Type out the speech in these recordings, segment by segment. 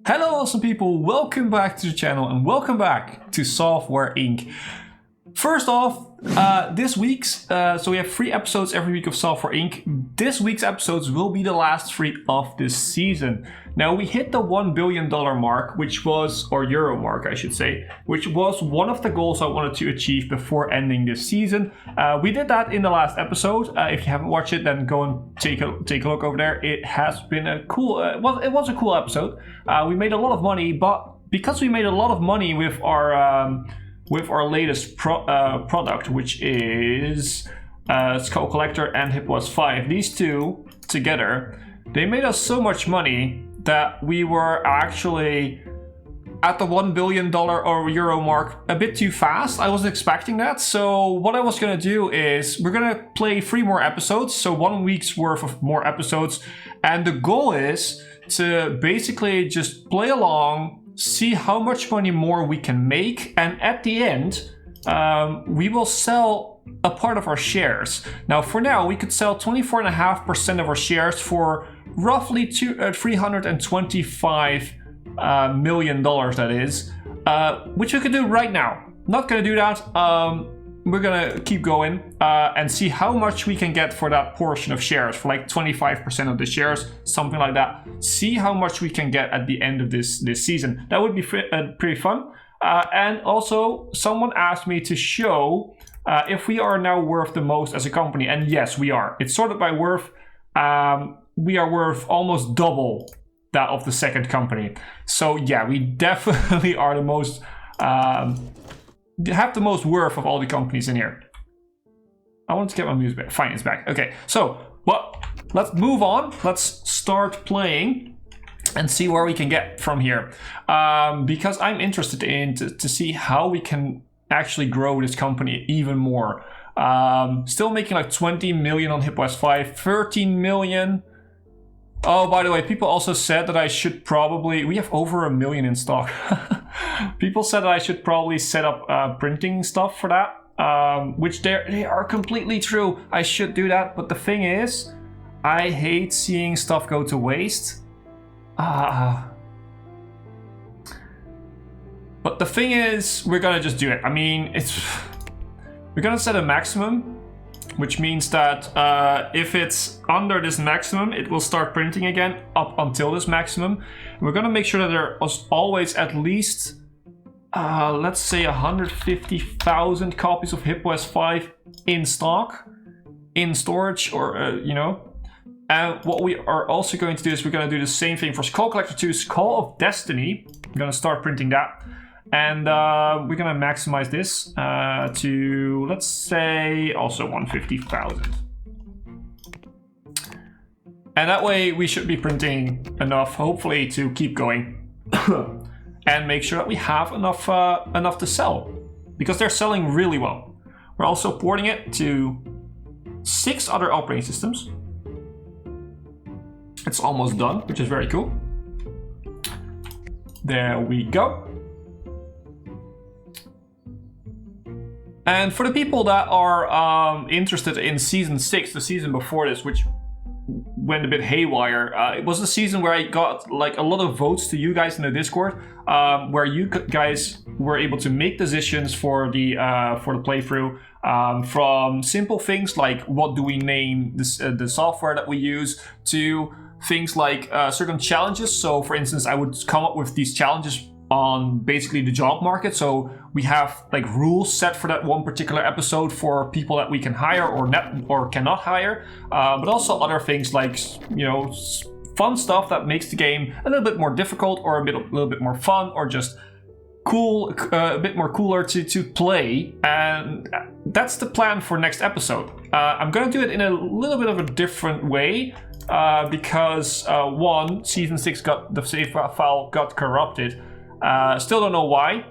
Hello awesome people, welcome back to the channel and welcome back to Software Inc. First off, this week's, so we have 3 episodes every week of Software Inc. This week's episodes will be the last 3 of this season. Now we hit the $1 billion mark, which was, or euro mark I should say, which was one of the goals I wanted to achieve before ending this season. We did that in the last episode. If you haven't watched it, then go and take a look over there. It has been a cool, it was a cool episode. We made a lot of money, but because we made a lot of money with our latest product, which is Skull Collector and Hipbone 5. These two together, they made us so much money that we were actually at the $1 billion or euro mark a bit too fast. I wasn't expecting that. So what I was going to do is we're going to play 3 more episodes. So 1 week's worth of more episodes. And the goal is to basically just play along, see how much money more we can make, and at the end we will sell a part of our shares. Now for now we could sell 24.5% of our shares for roughly $325 million, that is, which we could do right now. Not gonna do that. We're gonna keep going and see how much we can get for that portion of shares, for like 25% of the shares, something like that. See how much we can get at the end of this season. That would be pretty fun. And also, someone asked me to show if we are now worth the most as a company. And yes, we are. It's sorted by worth. We are worth almost double that of the second company. So yeah, we definitely are the most... have the most worth of all the companies in here. I want to get my music back. Fine, it's back. Okay, so let's move on. Let's start playing and see where we can get from here. Because I'm interested in to see how we can actually grow this company even more. Still making like 20 million on Hipbone 5, 13 million. Oh, by the way, people also said that I should probably... We have over 1 million in stock. People said that I should probably set up printing stuff for that, which they are completely true. I should do that, but the thing is, I hate seeing stuff go to waste. But the thing is, we're gonna just do it. I mean, we're gonna set a maximum, which means that if it's under this maximum, it will start printing again up until this maximum. We're gonna make sure that there is always at least, let's say 150,000 copies of Hipbone 5 in stock, in storage, or, you know. And what we are also going to do is we're gonna do the same thing for Skull Collector 2's Call of Destiny. I'm gonna start printing that. And we're gonna maximize this to, let's say, also 150,000. And that way we should be printing enough, hopefully, to keep going. And make sure that we have enough to sell. Because they're selling really well. We're also porting it to 6 other operating systems. It's almost done, which is very cool. There we go. And for the people that are interested in Season 6, the season before this, which went a bit haywire, it was the season where I got like a lot of votes to you guys in the Discord, where you guys were able to make decisions for the playthrough, from simple things like what do we name this, the software that we use, to things like certain challenges. So for instance, I would come up with these challenges on basically the job market. So we have like rules set for that one particular episode for people that we can hire or not or cannot hire, but also other things like, you know, fun stuff that makes the game a little bit more difficult or a little bit more fun, or just cool, a bit more cooler to play. And that's the plan for next episode. I'm gonna do it in a little bit of a different way, because one, Season 6 the save file got corrupted. Still don't know why,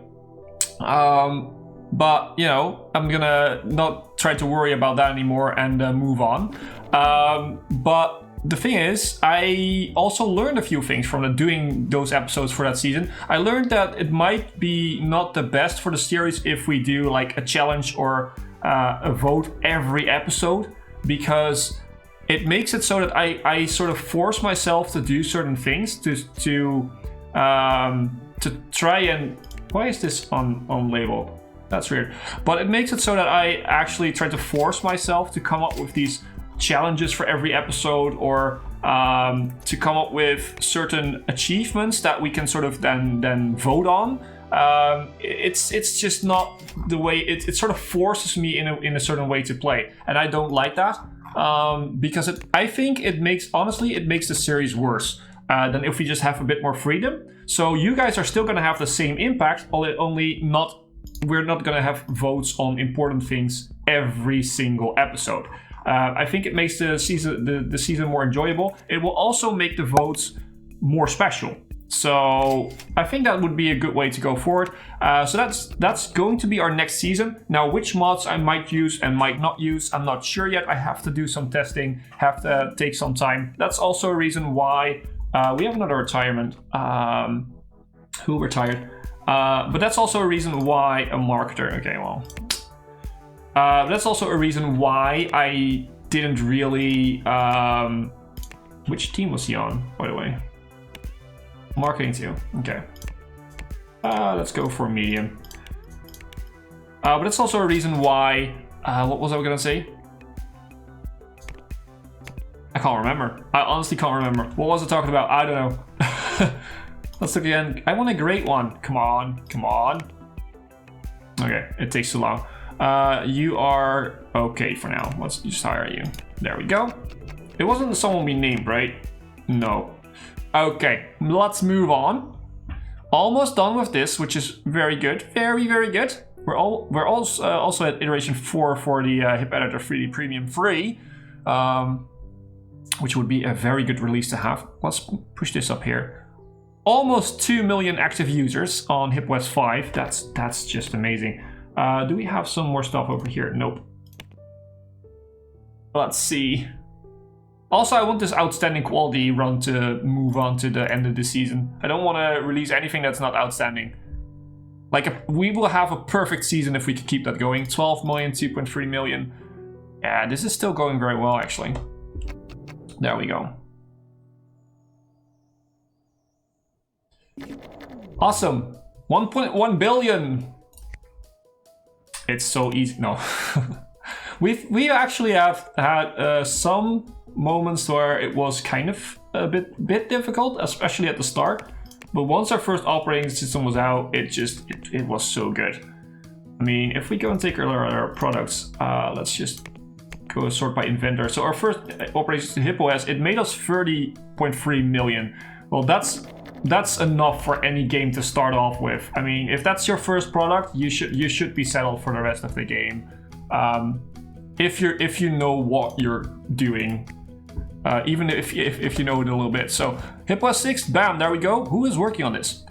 but you know, I'm gonna not try to worry about that anymore and move on. But the thing is, I also learned a few things from doing those episodes for that season. I learned that it might be not the best for the series if we do like a challenge or a vote every episode, because it makes it so that I sort of force myself to do certain things to to try and... Why is this unlabeled? That's weird. But it makes it so that I actually try to force myself to come up with these challenges for every episode, or to come up with certain achievements that we can sort of then vote on. It's just not the way it sort of forces me in a certain way to play, and I don't like that, because I think it makes the series worse than if we just have a bit more freedom. So you guys are still going to have the same impact, only we're not going to have votes on important things every single episode. I think it makes the season more enjoyable. It will also make the votes more special. So I think that would be a good way to go forward. So that's going to be our next season. Now, which mods I might use and might not use, I'm not sure yet. I have to do some testing, have to take some time. That's also a reason why we have another retirement. Who retired? But that's also a reason why a marketer. Okay, well. That's also a reason why I didn't really... which team was he on, by the way? Marketing team. Okay. Let's go for medium. But that's also a reason why... what was I going to say? I can't remember. I honestly can't remember. What was I talking about? I don't know. Let's look again. I want a great one. Come on. Come on. Okay, it takes too long. You are okay for now. Let's just hire you. There we go. It wasn't someone we named, right? No. Okay, let's move on. Almost done with this, which is very good. Very, very good. We're also at iteration 4 for the Hip Editor 3D Premium free, which would be a very good release to have. Let's push this up here. Almost 2 million active users on HipOS 5. That's just amazing. Do we have some more stuff over here? Nope. Let's see. Also, I want this outstanding quality run to move on to the end of the season. I don't want to release anything that's not outstanding. Like, we will have a perfect season if we can keep that going. 12 million, 2.3 million. Yeah, this is still going very well, actually. There we go. Awesome. 1.1 billion. It's so easy. No. we actually have had some moments where it was kind of a bit difficult, especially at the start. But once our first operating system was out, it was so good. I mean, if we go and take our products, let's just go sort by inventor. So our first operating system, HipOS, it made us 30.3 million. Well, that's enough for any game to start off with. I mean, if that's your first product, you should be settled for the rest of the game. If you know what you're doing, even if you know it a little bit. So HipOS 6, bam, there we go. Who is working on this?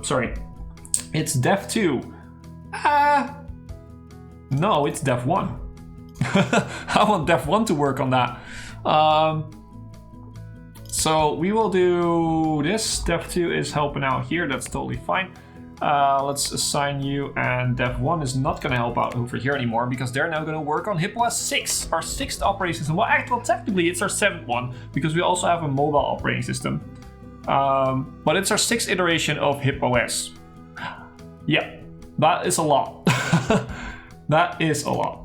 Sorry, it's Dev 2. No, it's Dev 1. I want Dev 1 to work on that. So we will do this. Dev 2 is helping out here. That's totally fine. Let's assign you, and Dev 1 is not going to help out over here anymore because they're now going to work on HipOS 6, our 6th operating system. Well, technically it's our 7th one because we also have a mobile operating system. But it's our 6th iteration of HipOS. Yeah, that is a lot. That is a lot.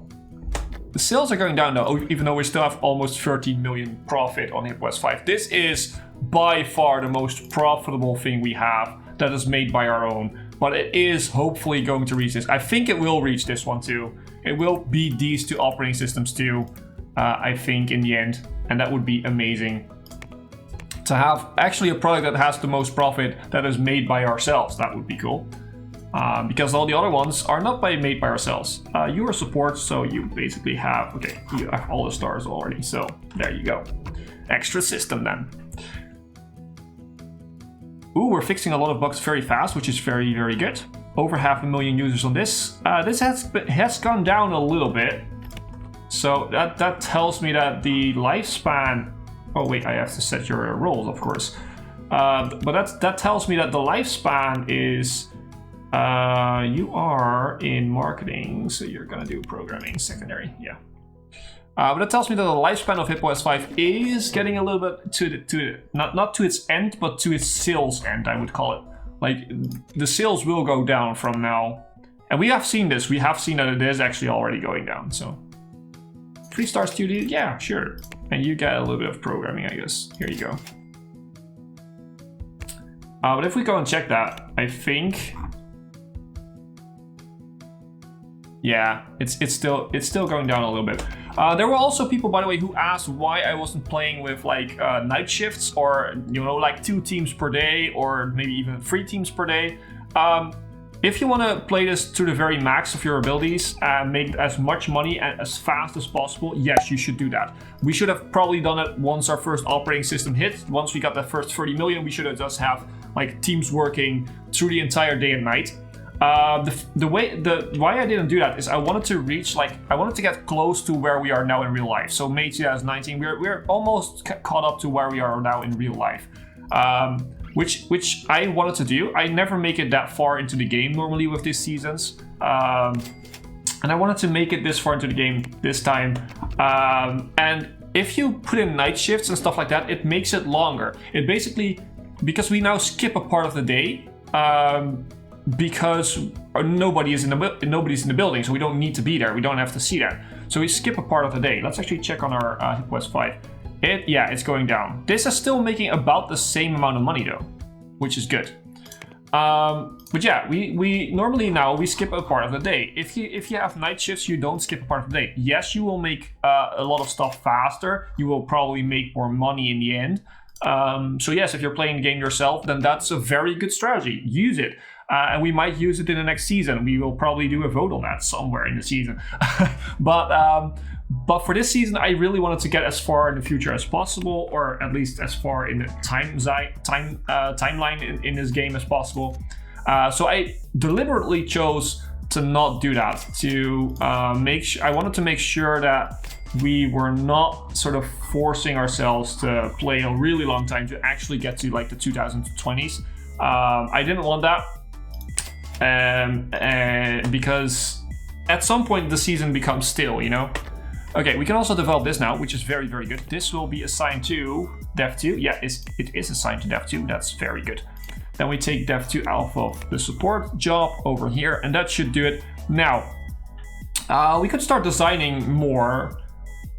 The sales are going down though, even though we still have almost 13 million profit on HipOS 5. This is by far the most profitable thing we have that is made by our own. But it is hopefully going to reach this. I think it will reach this one too. It will be these two operating systems too, I think, in the end. And that would be amazing. To have actually a product that has the most profit that is made by ourselves, that would be cool. Because all the other ones are not made by ourselves. You are support, so you basically have, okay, you have all the stars already, so there you go. Extra system then. Ooh, we're fixing a lot of bugs very fast, which is very, very good. Over 500,000 users on this. This has gone down a little bit. So that tells me that the lifespan... Oh wait, I have to set your roles, of course. But that tells me that the lifespan is... you are in marketing, so you're gonna do programming secondary, yeah. But that tells me that the lifespan of Hipbone S5 is getting a little bit to not to its end, but to its sales end, I would call it. Like, the sales will go down from now. And we have seen this. We have seen that it is actually already going down, so. 3-star studio, yeah, sure. And you get a little bit of programming, I guess. Here you go. But if we go and check that, I think... Yeah, it's still going down a little bit. There were also people, by the way, who asked why I wasn't playing with like night shifts or, you know, like 2 teams per day or maybe even 3 teams per day. If you want to play this to the very max of your abilities and make as much money as fast as possible, yes, you should do that. We should have probably done it once our first operating system hit. Once we got that first 30 million, we should have just have like teams working through the entire day and night. Why I didn't do that is I wanted to reach, like, I wanted to get close to where we are now in real life. So May 2019, we're almost caught up to where we are now in real life. Which I wanted to do. I never make it that far into the game normally with these seasons. And I wanted to make it this far into the game this time. And if you put in night shifts and stuff like that, it makes it longer. It basically, because we now skip a part of the day, because nobody's in the building, so we don't need to be there. We don't have to see that. So we skip a part of the day. Let's actually check on our Hipbone S5. It's going down. This is still making about the same amount of money though, which is good. But yeah, we normally now we skip a part of the day. If you have night shifts, you don't skip a part of the day. Yes, you will make a lot of stuff faster. You will probably make more money in the end. So yes, if you're playing the game yourself, then that's a very good strategy. Use it. And we might use it in the next season. We will probably do a vote on that somewhere in the season. But for this season, I really wanted to get as far in the future as possible, or at least as far in the timeline in this game as possible. So I deliberately chose to not do that. I wanted to make sure that we were not sort of forcing ourselves to play a really long time to actually get to like the 2020s. I didn't want that. Because at some point the season becomes stale, you know? Okay, we can also develop this now, which is very, very good. This will be assigned to Dev 2. Yeah, it is assigned to Dev 2. That's very good. Then we take Dev 2 alpha of the support job over here, and that should do it. Now, we could start designing more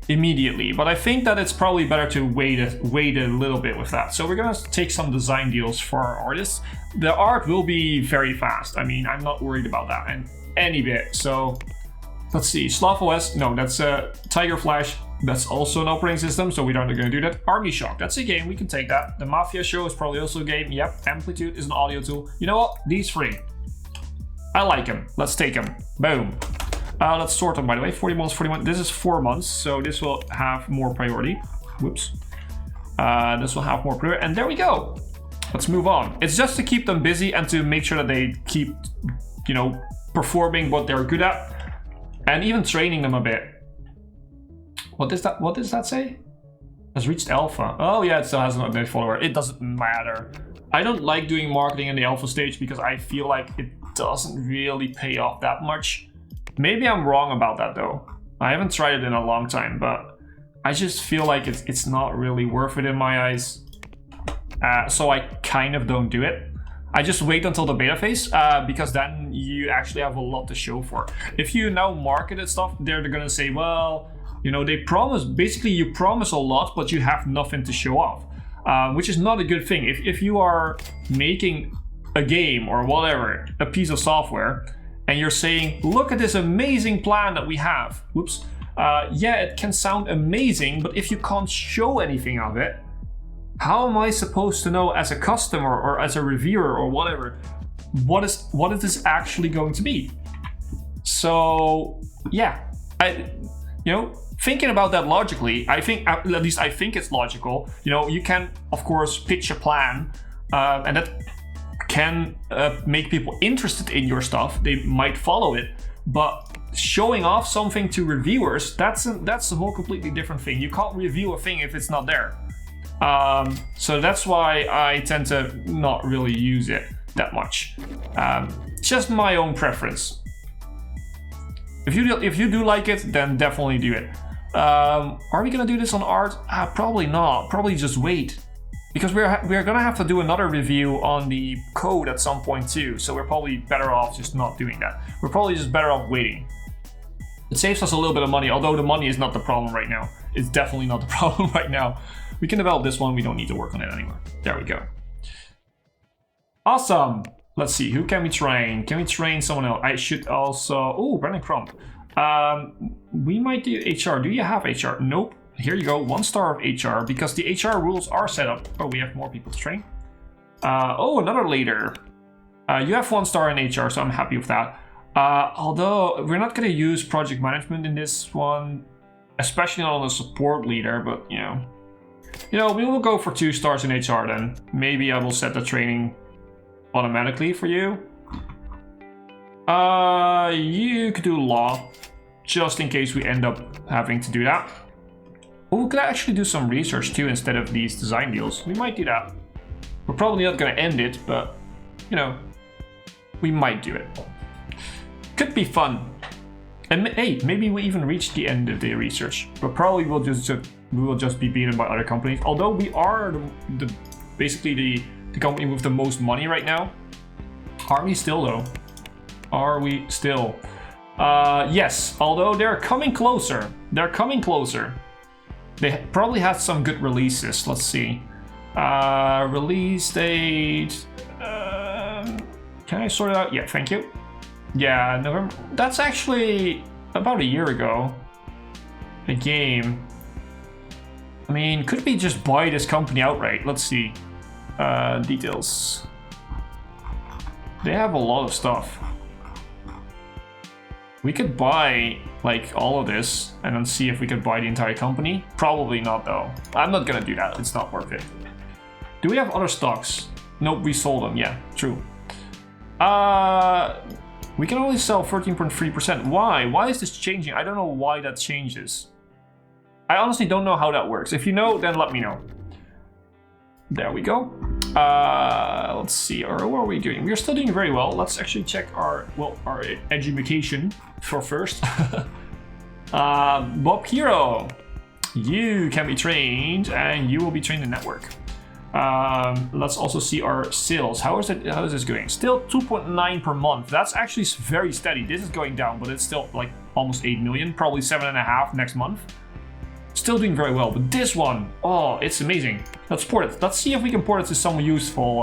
immediately, but I think that it's probably better to wait a little bit with that. So we're gonna take some design deals for our artists. The art will be very fast. I mean, I'm not worried about that in any bit. So let's see, Slav OS, no, that's Tiger Flash. That's also an operating system, so we aren't gonna do that. Army Shock, that's a game, we can take that. The Mafia Show is probably also a game. Yep, Amplitude is an audio tool. You know what, these 3. I like them, let's take them, boom. Let's sort them, by the way. 40 months, 41. This is 4 months, so this will have more priority. Whoops. This will have more priority, and there we go. Let's move on. It's just to keep them busy and to make sure that they keep, you know, performing what they're good at, and even training them a bit. What does that say? Has reached alpha. Oh yeah, it still has an update follower. It doesn't matter. I don't like doing marketing in the alpha stage because I feel like it doesn't really pay off that much. Maybe I'm wrong about that though. I haven't tried it in a long time, but I just feel like it's not really worth it in my eyes. So I kind of don't do it. I just wait until the beta phase because then you actually have a lot to show for. If you now market stuff, they're gonna say, well, you know, they promise, basically you promise a lot, but you have nothing to show off, which is not a good thing. If you are making a game or whatever, a piece of software, and you're saying, look at this amazing plan that we have. Whoops. Yeah, it can sound amazing, but if you can't show anything of it, how am I supposed to know as a customer or as a reviewer or whatever, what is this actually going to be? So yeah, you know, thinking about that logically, I think, at least I think it's logical. You know, you can of course pitch a plan, and that can make people interested in your stuff. They might follow it, but showing off something to reviewers, that's a whole completely different thing. You can't review a thing if it's not there. So that's why I tend to not really use it that much. Just my own preference. If you do like it, then definitely do it. Are we gonna do this on art? Probably not. Probably just wait. Because we're gonna have to do another review on the code at some point too, so we're probably better off just not doing that. We're probably just better off waiting. It saves us a little bit of money, although the money is not the problem right now. It's definitely not the problem right now. We can develop this one, we don't need to work on it anymore. There we go. Awesome! Let's see, who can we train? Can we train someone else? I should also... Oh, Brandon Crump. We might do HR. Do you have HR? Nope. Here you go, 1 star of HR, because the HR rules are set up. Oh, we have more people to train. Oh, another leader. You have 1 star in HR, so I'm happy with that. Although, we're not going to use project management in this one, especially not on the support leader, but, you know, we will go for 2 stars in HR then. Maybe I will set the training automatically for you. You could do law, just in case we end up having to do that. We could actually do some research too instead of these design deals. We might do that. We're probably not going to end it, but, you know, we might do it. Could be fun. And hey, maybe we even reach the end of the research. But probably we will just be beaten by other companies. Although we are basically the company with the most money right now. Are we still though? Are we still? Yes, although they're coming closer. They're coming closer. They probably had some good releases. Let's see. Release date. Can I sort it out? Yeah, thank you. Yeah, November. That's actually about a year ago. A game. I mean, could we just buy this company outright? Let's see. Details. They have a lot of stuff. We could buy like all of this and then see if we could buy the entire company. Probably not though. I'm not gonna do that. It's not worth it. Do we have other stocks? Nope, we sold them. Yeah, true. We can only sell 13.3%. Why? Why is this changing? I don't know why that changes. I honestly don't know how that works. If you know, then let me know. There we go. Let's see. What are we doing? We're still doing very well. Let's actually check our education for first. Bob Hero, you can be trained, and you will be trained in network. Let's also see our sales. How is this going? Still 2.9 per month. That's actually very steady. This is going down, but it's still like almost 8 million, probably 7.5 next month. Still doing very well, but this one, oh, it's amazing. Let's port it. Let's see if we can port it to some useful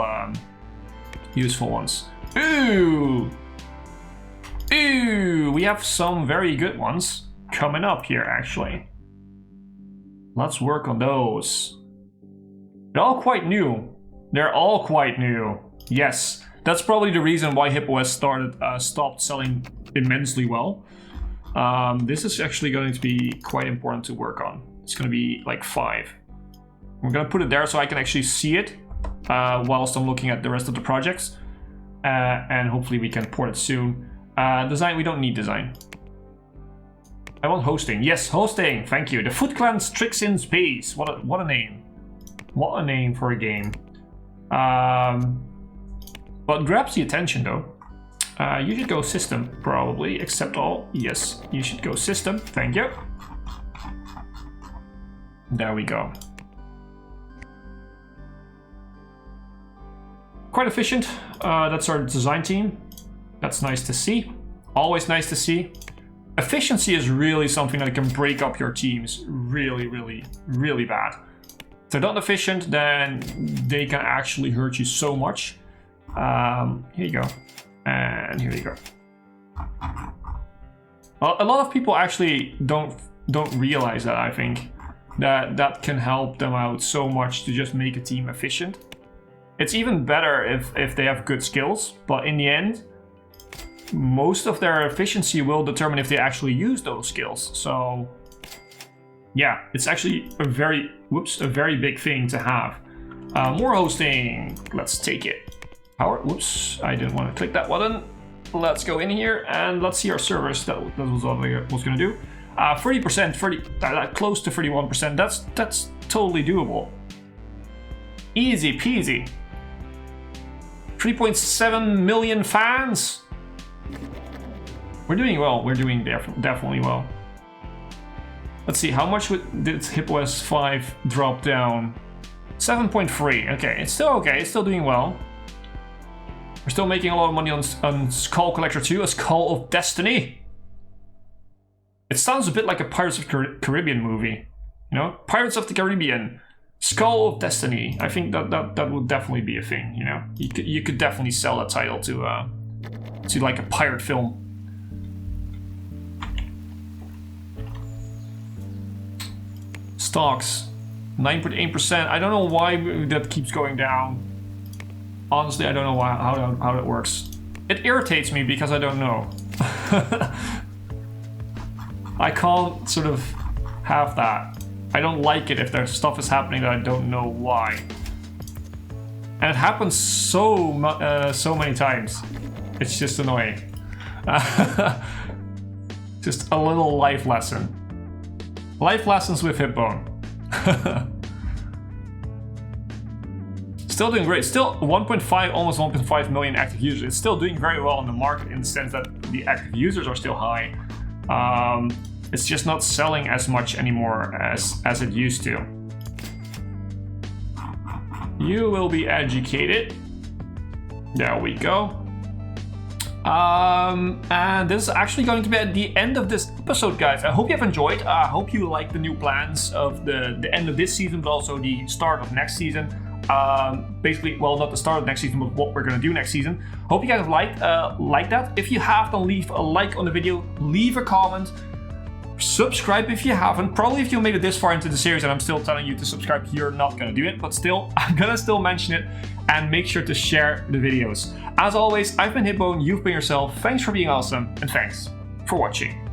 ones. Ooh, we have some very good ones coming up here, actually. Let's work on those. They're all quite new. They're all quite new. Yes, that's probably the reason why Hippo has stopped selling immensely well. This is actually going to be quite important to work on. It's going to be like 5. We're going to put it there so I can actually see it whilst I'm looking at the rest of the projects. And hopefully we can port it soon. Design, we don't need design. I want hosting. Yes, hosting. Thank you. The Foot Clan's Tricks in Space. What a name. What a name for a game. But grabs the attention though. You should go system, probably. Accept all. Yes, you should go system. Thank you. There we go. Quite efficient. That's our design team. That's nice to see. Always nice to see. Efficiency is really something that can break up your teams really, really, really bad. If they're not efficient, then they can actually hurt you so much. Here you go. And here you go. Well, a lot of people actually don't realize that, I think. That can help them out so much to just make a team efficient. It's even better if they have good skills, but in the end, most of their efficiency will determine if they actually use those skills. So yeah, it's actually a very big thing to have. More hosting, let's take it. Power, whoops, I didn't want to click that button. Let's go in here and let's see our servers. That was what I was gonna do. 30%, close to 31%, that's totally doable. Easy peasy. 3.7 million fans. We're doing well, we're doing definitely well. Let's see, how much did Hippo S5 drop down? 7.3. Okay, it's still okay. It's still doing well. We're still making a lot of money on Skull Collector 2, A Skull of Destiny. It sounds a bit like a Pirates of the Caribbean movie. You know? Pirates of the Caribbean, Skull of Destiny. I think that would definitely be a thing, you know? You could definitely sell that title to like a pirate film. Stocks. 9.8%. I don't know why that keeps going down. Honestly, I don't know how that works. It irritates me because I don't know. I can't sort of have that. I don't like it if there's stuff is happening that I don't know why. And it happens so many times. It's just annoying. Just a little life lesson. Life lessons with Hipbone. Still doing great. Still 1.5, almost 1.5 million active users. It's still doing very well on the market in the sense that the active users are still high. It's just not selling as much anymore as it used to. You will be educated. There we go. And this is actually going to be at the end of this episode, guys. I hope you have enjoyed. I hope you like the new plans of the end of this season, but also the start of next season. Basically, well, not the start of next season, but what we're going to do next season. Hope you guys have liked that. If you have, then leave a like on the video, leave a comment, subscribe if you haven't. Probably if you made it this far into the series and I'm still telling you to subscribe, you're not going to do it, but still, I'm going to still mention it, and make sure to share the videos. As always, I've been Hipbone, you've been yourself. Thanks for being awesome, and thanks for watching.